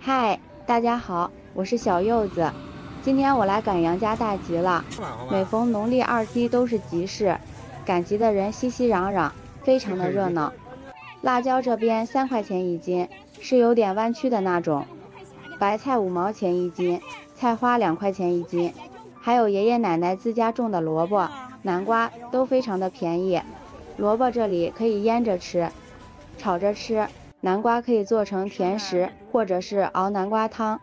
嗨，大家好，我是小柚子。今天我来赶杨家大集了。每逢农历2七都是集市，赶集的人熙熙攘攘，非常的热闹。辣椒这边3块钱一斤，是有点弯曲的那种。白菜5毛钱一斤，菜花2块钱一斤，还有爷爷奶奶自家种的萝卜、南瓜都非常的便宜。萝卜这里可以腌着吃，炒着吃。南瓜可以做成甜食，或者是熬南瓜汤，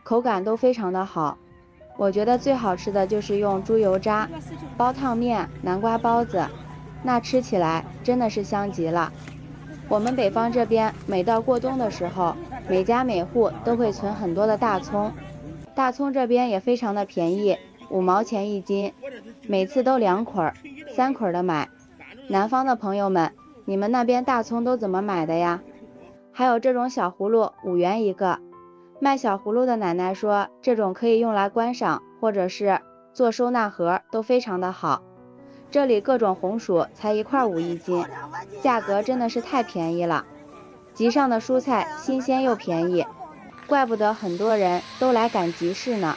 口感都非常的好。我觉得最好吃的就是用猪油渣包烫面、南瓜包子，那吃起来真的是香极了。我们北方这边每到过冬的时候，每家每户都会存很多的大葱，大葱这边也非常的便宜，5毛钱一斤，每次都2捆、3捆的买。南方的朋友们，你们那边大葱都怎么买的呀？还有这种小葫芦5元一个，卖小葫芦的奶奶说，这种可以用来观赏，或者是做收纳盒，都非常的好。这里各种红薯才1块5一斤，价格真的是太便宜了。集上的蔬菜新鲜又便宜，怪不得很多人都来赶集市呢。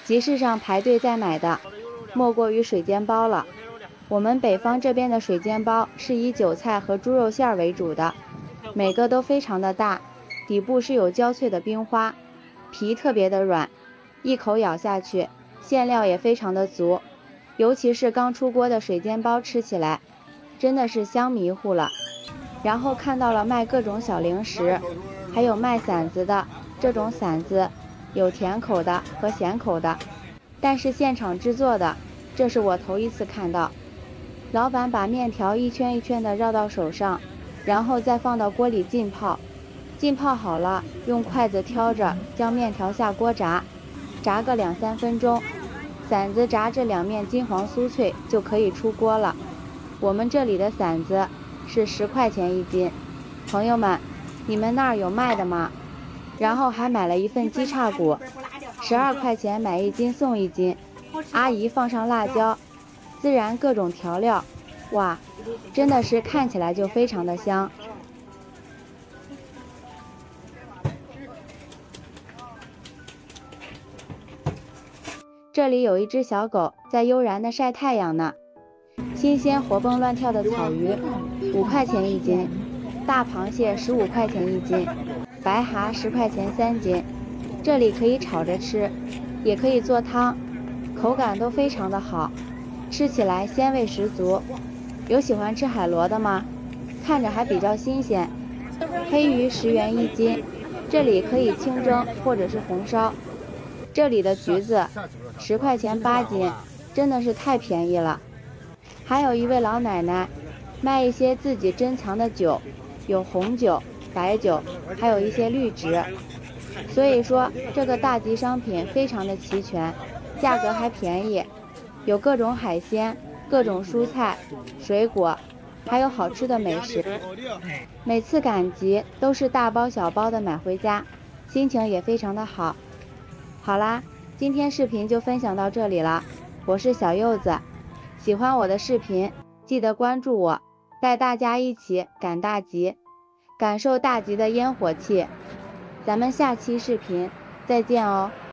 集市上排队在买的，莫过于水煎包了。我们北方这边的水煎包是以韭菜和猪肉馅为主的。每个都非常的大，底部是有焦脆的冰花，皮特别的软，一口咬下去，馅料也非常的足，尤其是刚出锅的水煎包吃起来，真的是香迷糊了。然后看到了卖各种小零食，还有卖馓子的，这种馓子有甜口的和咸口的，但是现场制作的，这是我头一次看到。老板把面条一圈一圈的绕到手上，然后再放到锅里浸泡，浸泡好了，用筷子挑着将面条下锅炸，炸个2-3分钟，馓子炸至两面金黄酥脆就可以出锅了。我们这里的馓子是10块钱一斤，朋友们，你们那儿有卖的吗？然后还买了一份鸡叉骨，12块钱买1斤送1斤，阿姨放上辣椒，孜然各种调料，哇，真的是看起来就非常的香。这里有一只小狗在悠然的晒太阳呢。新鲜活蹦乱跳的草鱼5块钱一斤，大螃蟹15块钱一斤，白蛤10块钱3斤。这里可以炒着吃，也可以做汤，口感都非常的好，吃起来鲜味十足。有喜欢吃海螺的吗？看着还比较新鲜。黑鱼10元一斤，这里可以清蒸或者是红烧。这里的橘子10块钱8斤，真的是太便宜了。还有一位老奶奶卖一些自己珍藏的酒，有红酒、白酒，还有一些绿植。所以说这个大集商品非常的齐全，价格还便宜，有各种海鲜、各种蔬菜、水果，还有好吃的美食。每次赶集都是大包小包的买回家，心情也非常的好。好啦，今天视频就分享到这里了，我是小柚子。喜欢我的视频，记得关注我，带大家一起赶大集，感受大集的烟火气。咱们下期视频再见哦。